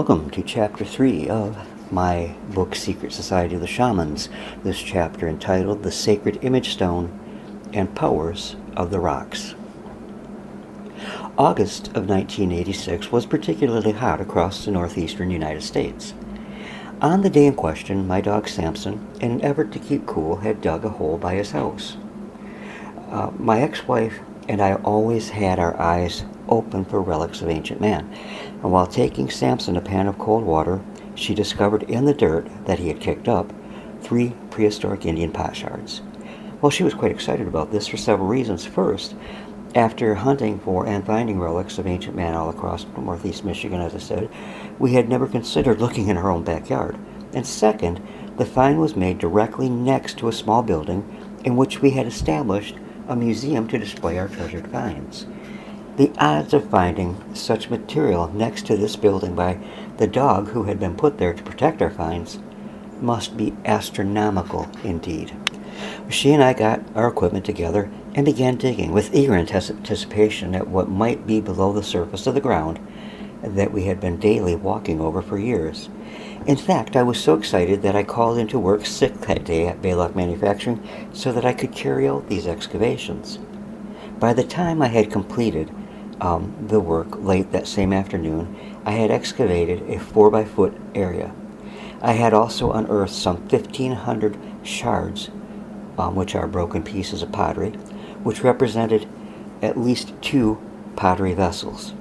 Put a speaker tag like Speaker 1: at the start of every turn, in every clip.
Speaker 1: Welcome to Chapter 3 of my book Secret Society of the Shamans, this chapter entitled The Sacred Image Stone and Powers of the Rocks. August of 1986 was particularly hot across the northeastern United States. On the day in question, my dog Samson, in an effort to keep cool, had dug a hole by his house. My ex-wife and I always had our eyes open for relics of ancient man, and while taking Samson a pan of cold water, she discovered in the dirt that he had kicked up 3 prehistoric Indian pot shards. Well, she was quite excited about this for several reasons. First, after hunting for and finding relics of ancient man all across northeast Michigan, as I said, we had never considered looking in our own backyard. And second, the find was made directly next to a small building in which we had established a museum to display our treasured finds. The odds of finding such material next to this building by the dog who had been put there to protect our finds must be astronomical indeed. She and I got our equipment together and began digging with eager anticipation at what might be below the surface of the ground that we had been daily walking over for years. In fact, I was so excited that I called into work sick that day at Baylock Manufacturing so that I could carry out these excavations. By the time I had completed the work late that same afternoon, I had excavated a 4-by-foot area. I had also unearthed some 1,500 shards, which are broken pieces of pottery, which represented at least 2 pottery vessels.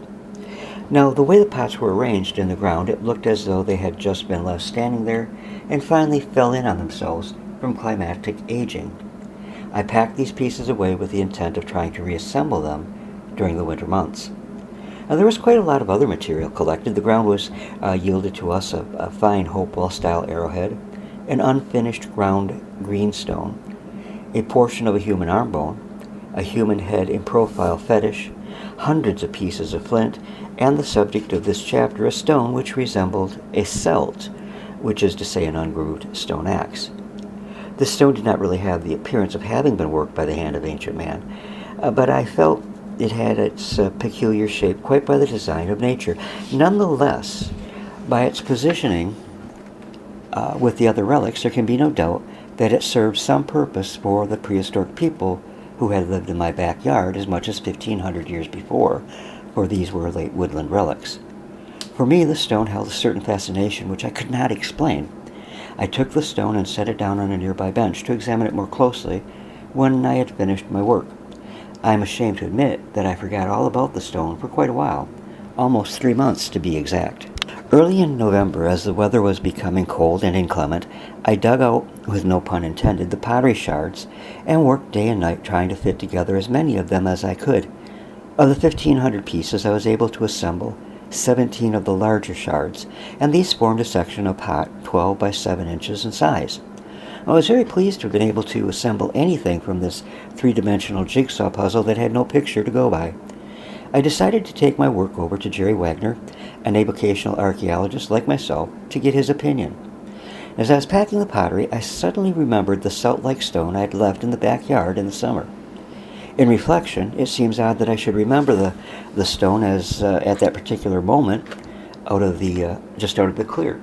Speaker 1: Now, the way the pots were arranged in the ground, it looked as though they had just been left standing there and finally fell in on themselves from climatic aging. I packed these pieces away with the intent of trying to reassemble them during the winter months. Now, there was quite a lot of other material collected. The ground was yielded to us a fine Hopewell-style arrowhead, an unfinished ground greenstone, a portion of a human arm bone, a human head in profile fetish, hundreds of pieces of flint, and the subject of this chapter, a stone which resembled a celt, which is to say an ungrooved stone axe. This stone did not really have the appearance of having been worked by the hand of ancient man, but I felt it had its peculiar shape quite by the design of nature. Nonetheless, by its positioning with the other relics, there can be no doubt that it served some purpose for the prehistoric people who had lived in my backyard as much as 1,500 years before, for these were late woodland relics. For me, the stone held a certain fascination which I could not explain. I took the stone and set it down on a nearby bench to examine it more closely when I had finished my work. I am ashamed to admit that I forgot all about the stone for quite a while, almost 3 months to be exact. Early in November, as the weather was becoming cold and inclement, I dug out, with no pun intended, the pottery shards and worked day and night trying to fit together as many of them as I could. Of the 1,500 pieces, I was able to assemble 17 of the larger shards, and these formed a section of pot 12 by 7 inches in size. I was very pleased to have been able to assemble anything from this 3-dimensional jigsaw puzzle that had no picture to go by. I decided to take my work over to Jerry Wagner, an avocational archaeologist like myself, to get his opinion. As I was packing the pottery, I suddenly remembered the celt-like stone I had left in the backyard in the summer. In reflection, it seems odd that I should remember the stone as at that particular moment just out of the clear.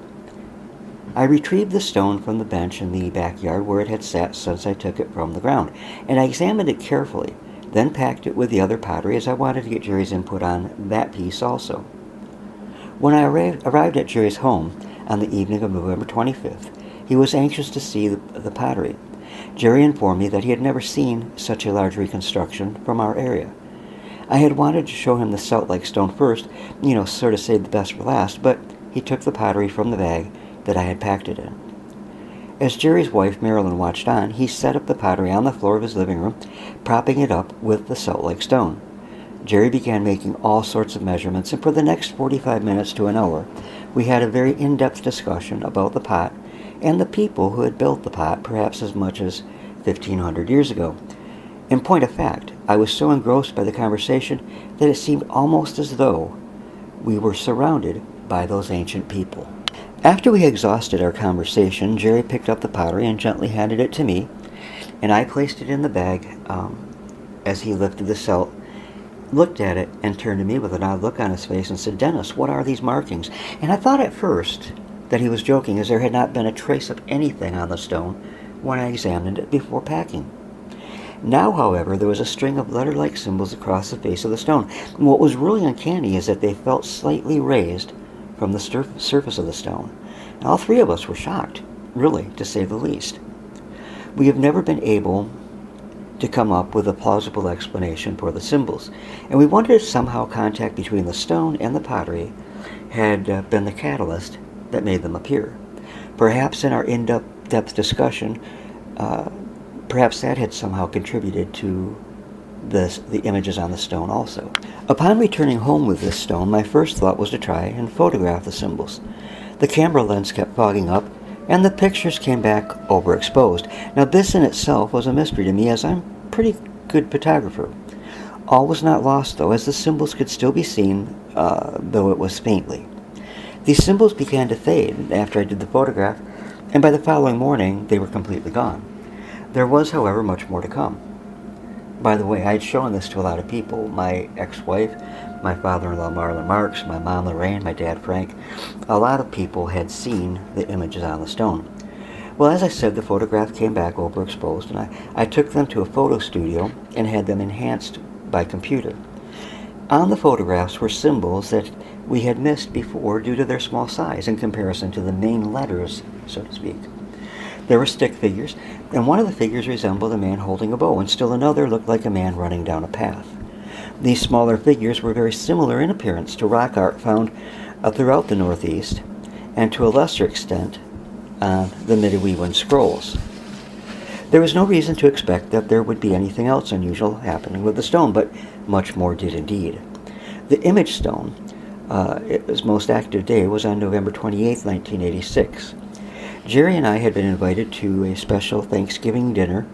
Speaker 1: I retrieved the stone from the bench in the backyard where it had sat since I took it from the ground, and I examined it carefully, then packed it with the other pottery as I wanted to get Jerry's input on that piece also. When I arrived at Jerry's home on the evening of November 25th, he was anxious to see the pottery. Jerry informed me that he had never seen such a large reconstruction from our area. I had wanted to show him the celt-like stone first, sort of save the best for last, but he took the pottery from the bag that I had packed it in. As Jerry's wife, Marilyn, watched on, he set up the pottery on the floor of his living room, propping it up with the celt-like stone. Jerry began making all sorts of measurements, and for the next 45 minutes to an hour, we had a very in-depth discussion about the pot and the people who had built the pot, perhaps as much as 1,500 years ago. In point of fact, I was so engrossed by the conversation that it seemed almost as though we were surrounded by those ancient people. After we exhausted our conversation, Jerry picked up the pottery and gently handed it to me, and I placed it in the bag as he lifted the celt looked at it and turned to me with an odd look on his face and said, "Dennis, what are these markings?" And I thought at first that he was joking, as there had not been a trace of anything on the stone when I examined it before packing. Now, however, there was a string of letter-like symbols across the face of the stone. And what was really uncanny is that they felt slightly raised from the surface of the stone. And all three of us were shocked, really, to say the least. We have never been able to come up with a plausible explanation for the symbols, and we wondered if somehow contact between the stone and the pottery had been the catalyst that made them appear. Perhaps in our in-depth discussion, perhaps that had somehow contributed to the images on the stone also. Upon returning home with this stone, my first thought was to try and photograph the symbols. The camera lens kept fogging up, and the pictures came back overexposed. Now this in itself was a mystery to me, as I'm a pretty good photographer. All was not lost, though, as the symbols could still be seen, though it was faintly. These symbols began to fade after I did the photograph, and by the following morning they were completely gone. There was, however, much more to come. By the way, I had shown this to a lot of people. My ex-wife, my father-in-law Marlon Marks, my mom Lorraine, my dad Frank. A lot of people had seen the images on the stone. Well, as I said, the photograph came back overexposed, and I took them to a photo studio and had them enhanced by computer. On the photographs were symbols that we had missed before due to their small size in comparison to the main letters, so to speak. There were stick figures, and one of the figures resembled a man holding a bow, and still another looked like a man running down a path. These smaller figures were very similar in appearance to rock art found throughout the Northeast, and to a lesser extent on the Medieval scrolls. There was no reason to expect that there would be anything else unusual happening with the stone, but much more did indeed. The image stone, its most active day was on November 28, 1986. Jerry and I had been invited to a special Thanksgiving dinner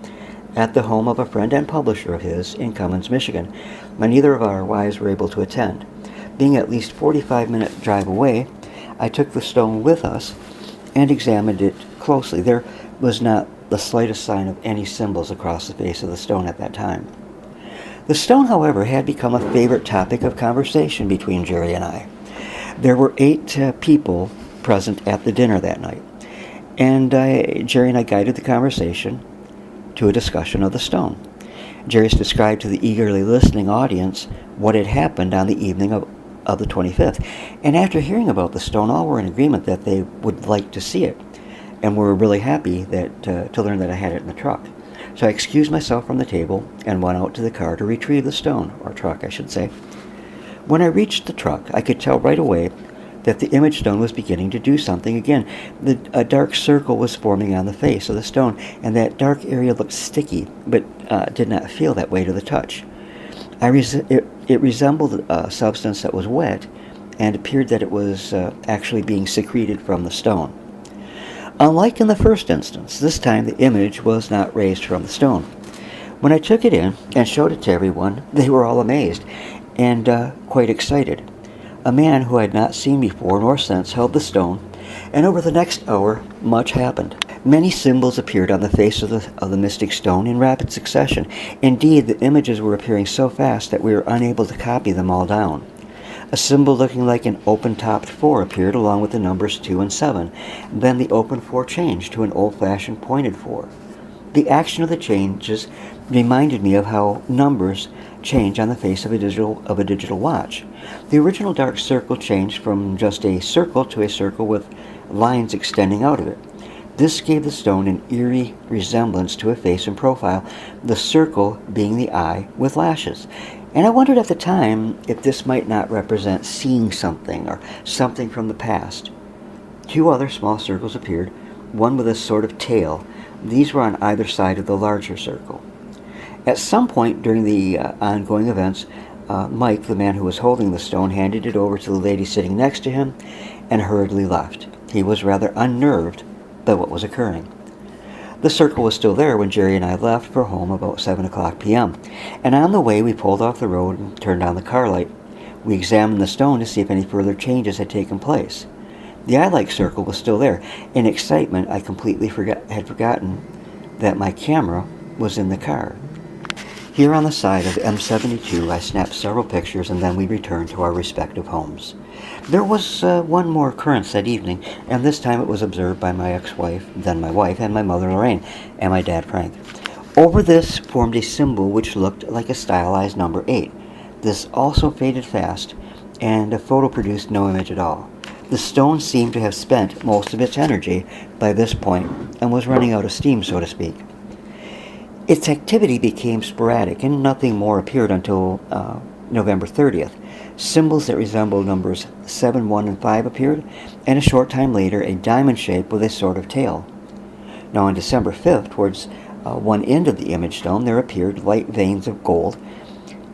Speaker 1: at the home of a friend and publisher of his in Cummins, Michigan, but neither of our wives were able to attend. Being at least 45-minute drive away, I took the stone with us and examined it closely. There was not the slightest sign of any symbols across the face of the stone at that time. The stone, however, had become a favorite topic of conversation between Jerry and I. There were 8 people present at the dinner that night, and Jerry and I guided the conversation to a discussion of the stone. Jerry described to the eagerly listening audience what had happened on the evening of the 25th, and after hearing about the stone, all were in agreement that they would like to see it, and were really happy to learn that I had it in the truck. So I excused myself from the table and went out to the car to retrieve the stone, or truck I should say. When I reached the truck, I could tell right away that the image stone was beginning to do something again. A dark circle was forming on the face of the stone, and that dark area looked sticky, but did not feel that way to the touch. It resembled a substance that was wet, and appeared that it was actually being secreted from the stone. Unlike in the first instance, this time the image was not raised from the stone. When I took it in and showed it to everyone, they were all amazed and quite excited. A man who I had not seen before nor since held the stone, and over the next hour much happened. Many symbols appeared on the face of the mystic stone in rapid succession. Indeed, the images were appearing so fast that we were unable to copy them all down. A symbol looking like an open-topped 4 appeared along with the numbers 2 and 7. Then the open 4 changed to an old-fashioned pointed 4. The action of the changes reminded me of how numbers change on the face of a digital watch. The original dark circle changed from just a circle to a circle with lines extending out of it. This gave the stone an eerie resemblance to a face and profile, the circle being the eye with lashes. And I wondered at the time if this might not represent seeing something or something from the past. 2 other small circles appeared, one with a sort of tail. These were on either side of the larger circle. At some point during the ongoing events, Mike, the man who was holding the stone, handed it over to the lady sitting next to him and hurriedly left. He was rather unnerved by what was occurring. The circle was still there when Jerry and I left for home about 7 o'clock p.m., and on the way we pulled off the road and turned on the car light. We examined the stone to see if any further changes had taken place. The eye-like circle was still there. In excitement, I completely had forgotten that my camera was in the car. Here on the side of M72, I snapped several pictures and then we returned to our respective homes. There was one more occurrence that evening, and this time it was observed by my ex-wife, then my wife, and my mother Lorraine, and my dad Frank. Over this formed a symbol which looked like a stylized number 8. This also faded fast, and a photo produced no image at all. The stone seemed to have spent most of its energy by this point and was running out of steam, so to speak. Its activity became sporadic, and nothing more appeared until November 30th. Symbols that resembled numbers 7, 1, and 5 appeared, and a short time later a diamond shape with a sort of tail. Now on December 5th, towards one end of the image stone, there appeared light veins of gold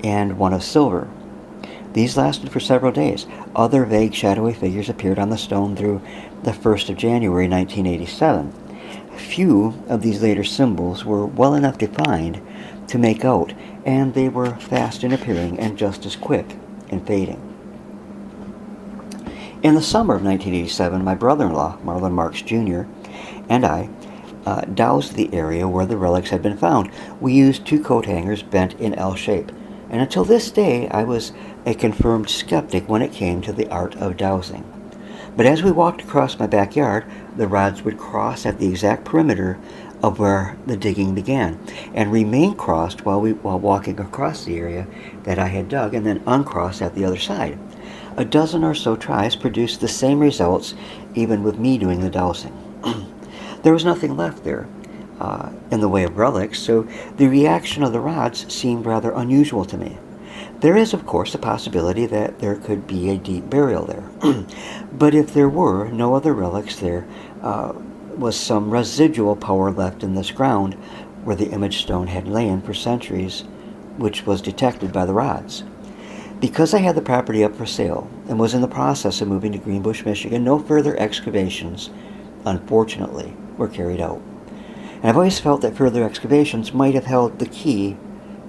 Speaker 1: and one of silver. These lasted for several days. Other vague shadowy figures appeared on the stone through the 1st of January 1987. Few of these later symbols were well enough defined to make out, and they were fast in appearing and just as quick in fading. In the summer of 1987, my brother-in-law, Marlon Marks Jr., and I doused the area where the relics had been found. We used 2 coat hangers bent in L shape, and until this day I was a confirmed skeptic when it came to the art of dowsing. But as we walked across my backyard, the rods would cross at the exact perimeter of where the digging began, and remain crossed while walking across the area that I had dug, and then uncross at the other side. A dozen or so tries produced the same results, even with me doing the dowsing. There was nothing left there in the way of relics, so the reaction of the rods seemed rather unusual to me. There is, of course, a possibility that there could be a deep burial there. But if there were no other relics, there was some residual power left in this ground where the image stone had lain for centuries, which was detected by the rods. Because I had the property up for sale and was in the process of moving to Greenbush, Michigan, no further excavations, unfortunately, were carried out. And I've always felt that further excavations might have held the key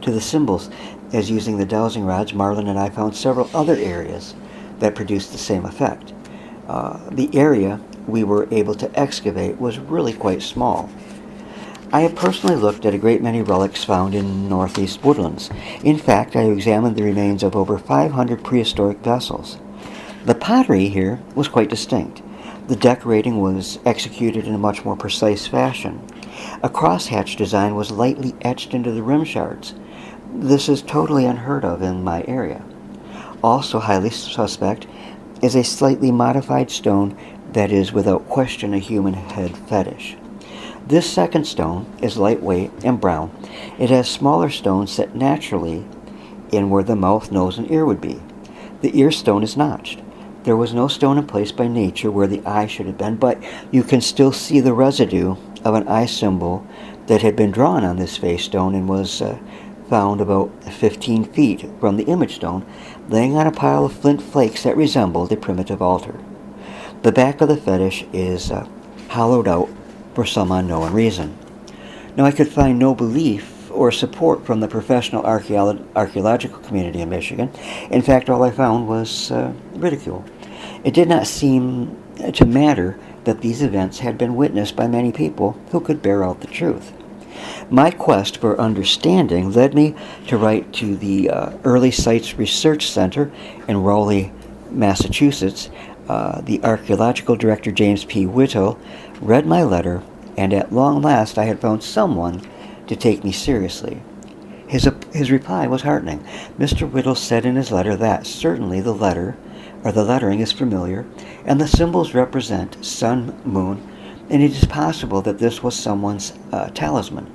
Speaker 1: to the symbols, as using the dowsing rods, Marlon and I found several other areas that produced the same effect. The area we were able to excavate was really quite small. I have personally looked at a great many relics found in northeast woodlands. In fact, I examined the remains of over 500 prehistoric vessels. The pottery here was quite distinct. The decorating was executed in a much more precise fashion. A crosshatch design was lightly etched into the rim shards. This is totally unheard of in my area. Also highly suspect is a slightly modified stone that is without question a human head fetish. This second stone is lightweight and brown. It has smaller stones set naturally in where the mouth, nose, and ear would be. The ear stone is notched. There was no stone in place by nature where the eye should have been, but you can still see the residue of an eye symbol that had been drawn on this face stone and was found about 15 feet from the image stone, laying on a pile of flint flakes that resembled a primitive altar. The back of the fetish is hollowed out for some unknown reason. Now, I could find no belief or support from the professional archaeological community in Michigan. In fact, all I found was ridicule. It did not seem to matter that these events had been witnessed by many people who could bear out the truth. My quest for understanding led me to write to the Early Sites Research Center in Rowley, Massachusetts. The archaeological director, James P. Whittle, read my letter, and at long last I had found someone to take me seriously. His reply was heartening. Mr. Whittle said in his letter that certainly the lettering is familiar, and the symbols represent sun, moon, and it is possible that this was someone's talisman.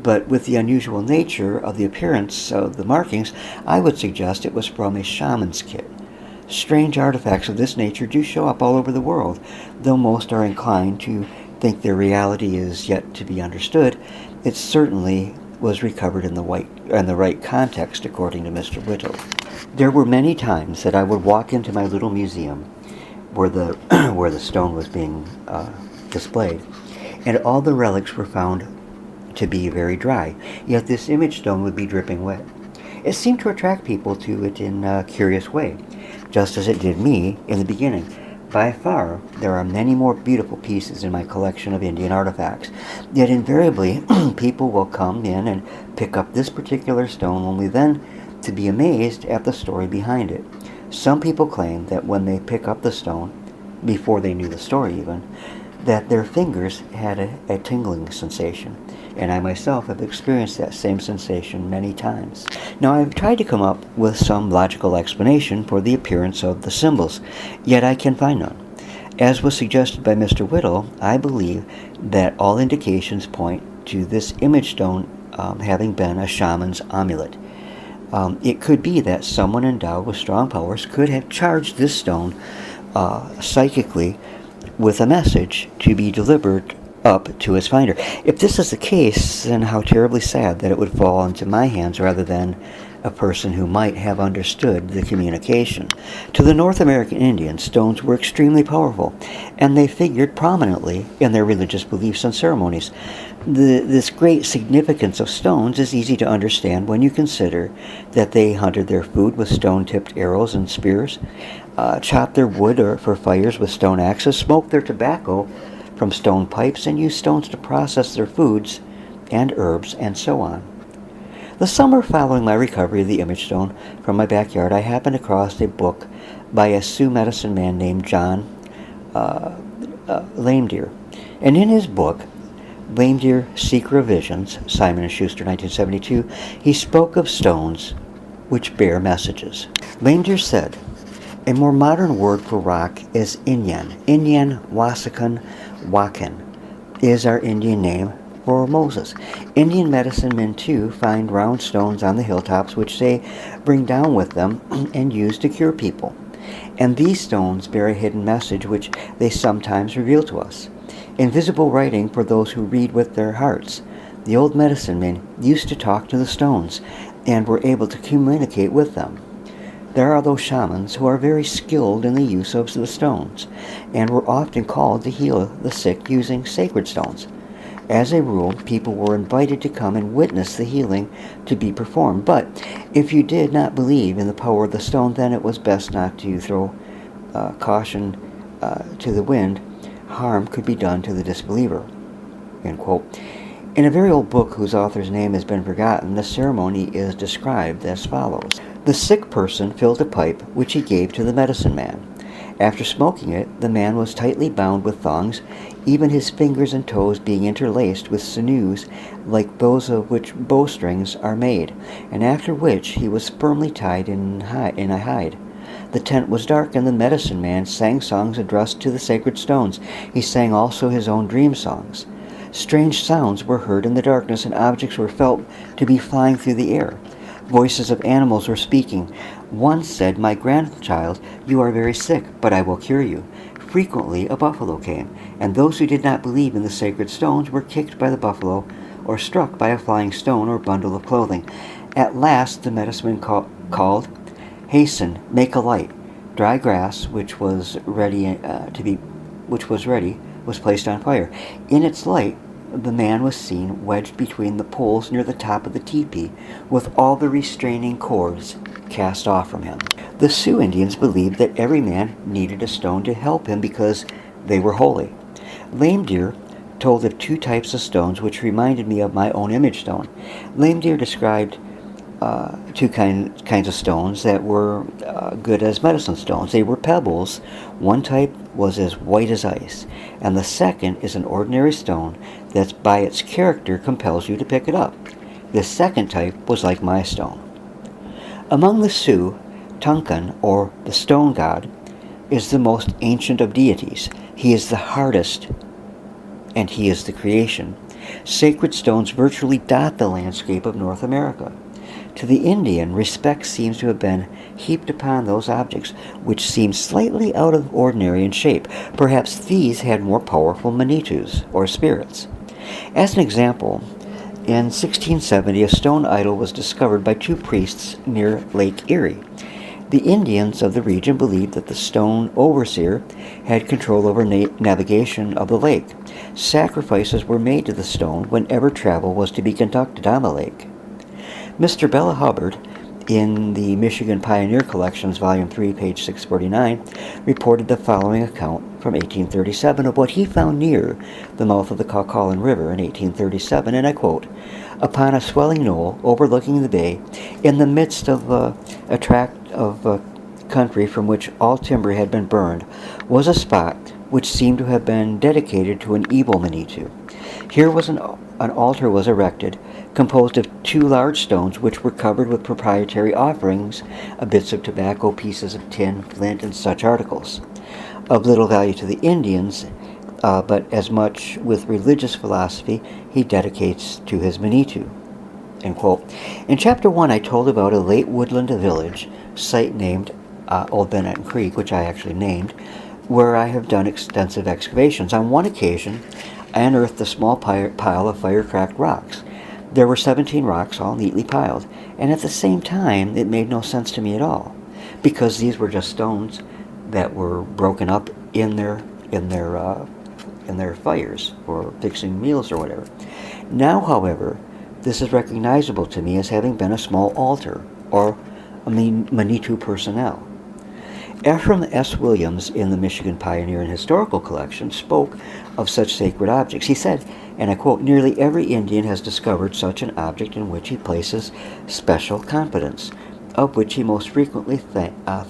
Speaker 1: But with the unusual nature of the appearance of the markings, I would suggest it was from a shaman's kit. Strange artifacts of this nature do show up all over the world, though most are inclined to think their reality is yet to be understood. It certainly was recovered in the right context, according to Mr. Whittle. There were many times that I would walk into my little museum where the stone was being displayed, and all the relics were found to be very dry, yet this image stone would be dripping wet. It seemed to attract people to it in a curious way, just as it did me in the beginning. By far, there are many more beautiful pieces in my collection of Indian artifacts, yet invariably people will come in and pick up this particular stone only then to be amazed at the story behind it. Some people claim that when they pick up the stone, before they knew the story even, that their fingers had a tingling sensation, and I myself have experienced that same sensation many times. Now, I've tried to come up with some logical explanation for the appearance of the symbols, yet I can find none. As was suggested by Mr. Whittle, I believe that all indications point to this image stone having been a shaman's amulet. It could be that someone endowed with strong powers could have charged this stone psychically with a message to be delivered up to its finder. If this is the case, then how terribly sad that it would fall into my hands rather than a person who might have understood the communication. To the North American Indians, stones were extremely powerful, and they figured prominently in their religious beliefs and ceremonies. This great significance of stones is easy to understand when you consider that they hunted their food with stone-tipped arrows and spears, chopped their wood for fires with stone axes, smoked their tobacco from stone pipes, and used stones to process their foods and herbs, and so on. The summer following my recovery of the image stone from my backyard, I happened across a book by a Sioux medicine man named John Lame Deer. And in his book, Lame Deer Seeker of Visions, Simon & Schuster, 1972, he spoke of stones which bear messages. Lame Deer said, "A more modern word for rock is Inyan. Inyan Wasakan Wakan is our Indian name for Moses. Indian medicine men too find round stones on the hilltops which they bring down with them and use to cure people. And these stones bear a hidden message which they sometimes reveal to us. Invisible writing for those who read with their hearts. The old medicine men used to talk to the stones and were able to communicate with them. There are those shamans who are very skilled in the use of the stones and were often called to heal the sick using sacred stones. As a rule, people were invited to come and witness the healing to be performed, but if you did not believe in the power of the stone, then it was best not to throw caution to the wind. Harm could be done to the disbeliever." End quote. In a very old book whose author's name has been forgotten, the ceremony is described as follows. The sick person filled a pipe which he gave to the medicine man. After smoking it, the man was tightly bound with thongs, even his fingers and toes being interlaced with sinews like those of which bowstrings are made, and after which he was firmly tied in a hide. The tent was dark, and the medicine man sang songs addressed to the sacred stones. He sang also his own dream songs. Strange sounds were heard in the darkness, and objects were felt to be flying through the air. Voices of animals were speaking. One said, "My grandchild, you are very sick, but I will cure you." Frequently a buffalo came, and those who did not believe in the sacred stones were kicked by the buffalo or struck by a flying stone or bundle of clothing. At last the medicine man called, "Hasten, make a light." Dry grass, which was ready, was placed on fire. In its light, the man was seen wedged between the poles near the top of the teepee, with all the restraining cords cast off from him. The Sioux Indians believed that every man needed a stone to help him because they were holy. Lame Deer told of two types of stones which reminded me of my own image stone. Lame Deer described two kinds of stones that were good as medicine stones. They were pebbles. One type was as white as ice, and the second is an ordinary stone that by its character compels you to pick it up. This second type was like my stone. Among the Sioux, Tunkan, or the stone god, is the most ancient of deities. He is the hardest, and he is the creation. Sacred stones virtually dot the landscape of North America. To the Indian, respect seems to have been heaped upon those objects which seemed slightly out of ordinary in shape. Perhaps these had more powerful manitus, or spirits. As an example, in 1670, a stone idol was discovered by two priests near Lake Erie. The Indians of the region believed that the stone overseer had control over navigation of the lake. Sacrifices were made to the stone whenever travel was to be conducted on the lake. Mr. Bella Hubbard, in the Michigan Pioneer Collections, Volume 3, page 649, reported the following account from 1837 of what he found near the mouth of the Caucallon River in 1837, and I quote, "Upon a swelling knoll overlooking the bay, in the midst of a tract of country from which all timber had been burned, was a spot which seemed to have been dedicated to an evil Manitou. Here was an altar was erected, composed of 2 large stones which were covered with proprietary offerings, bits of tobacco, pieces of tin, flint, and such articles, of little value to the Indians, but as much with religious philosophy he dedicates to his Manitou." End quote. In Chapter 1, I told about a late woodland village site named Old Bennet Creek, which I actually named, where I have done extensive excavations. On one occasion, I unearthed a small pile of fire-cracked rocks. There were 17 rocks, all neatly piled, and at the same time, it made no sense to me at all, because these were just stones that were broken up in their fires for fixing meals or whatever. Now, however, this is recognizable to me as having been a small altar or a Manitou personnel. Ephraim S. Williams in the Michigan Pioneer and Historical Collection spoke of such sacred objects. He said, and I quote, "Nearly every Indian has discovered such an object in which he places special confidence, of which he most frequently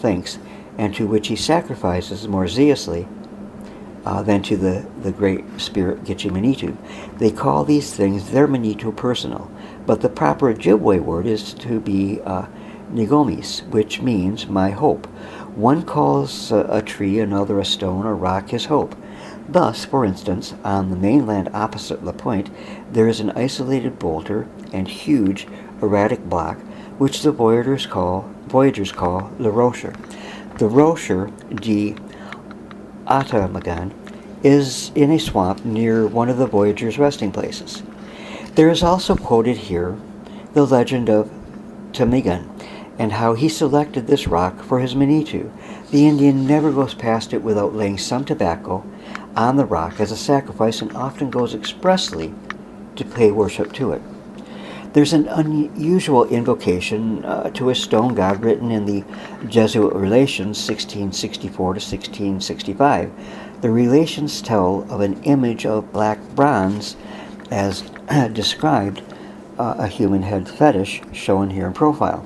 Speaker 1: thinks, and to which he sacrifices more zealously than to the great spirit Gitche Manitou. They call these things their Manitou personal, but the proper Ojibwe word is to be Nigomis, which means my hope. One calls a tree, another a stone, or rock his hope. Thus, for instance, on the mainland opposite La Pointe, there is an isolated boulder and huge erratic block, which the voyagers call Le Rocher. The Rocher de Atamagan is in a swamp near one of the voyagers' resting places. There is also quoted here the legend of Tamigan, and how he selected this rock for his Manitou. The Indian never goes past it without laying some tobacco on the rock as a sacrifice, and often goes expressly to pay worship to it. There's an unusual invocation to a stone god written in the Jesuit Relations 1664 to 1665. The Relations tell of an image of black bronze as described, a human head fetish shown here in profile.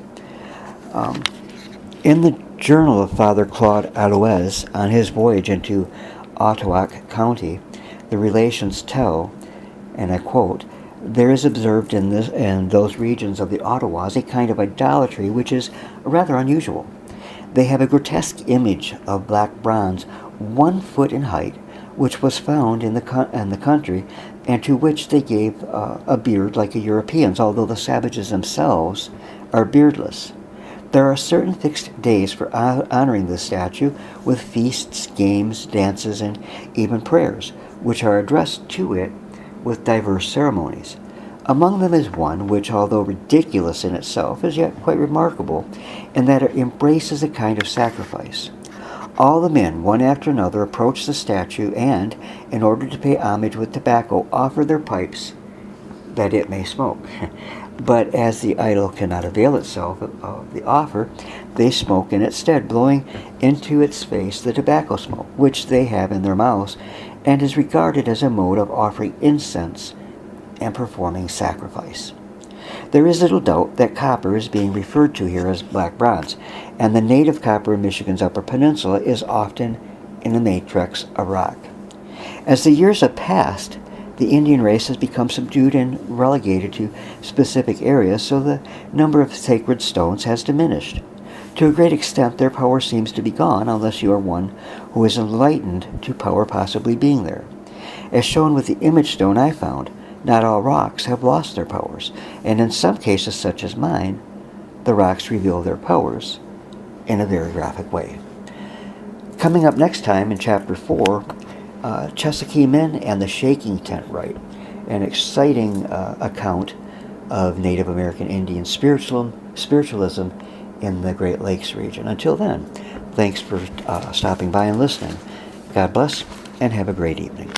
Speaker 1: In the journal of Father Claude Aloes on his voyage into Ottawac County, the Relations tell, and I quote, "There is observed in those regions of the Ottawas a kind of idolatry which is rather unusual. They have a grotesque image of black bronze 1 foot in height, which was found in the country, and to which they gave a beard like a European's, although the savages themselves are beardless. There are certain fixed days for honoring this statue, with feasts, games, dances, and even prayers, which are addressed to it with diverse ceremonies. Among them is one which, although ridiculous in itself, is yet quite remarkable, in that it embraces a kind of sacrifice. All the men, one after another, approach the statue and, in order to pay homage with tobacco, offer their pipes that it may smoke. But as the idol cannot avail itself of the offer, they smoke in its stead, blowing into its face the tobacco smoke, which they have in their mouths, and is regarded as a mode of offering incense and performing sacrifice. There is little doubt that copper is being referred to here as black bronze, and the native copper in Michigan's Upper Peninsula is often in a matrix of rock. As the years have passed, the Indian race has become subdued and relegated to specific areas, so the number of sacred stones has diminished. To a great extent, their power seems to be gone, unless you are one who is enlightened to power possibly being there. As shown with the image stone I found, not all rocks have lost their powers, and in some cases, such as mine, the rocks reveal their powers in a very graphic way. Coming up next time in Chapter 4, Chesapeake Men and the Shaking Tent Rite, an exciting account of Native American Indian spiritualism in the Great Lakes region. Until then, thanks for stopping by and listening. God bless, and have a great evening.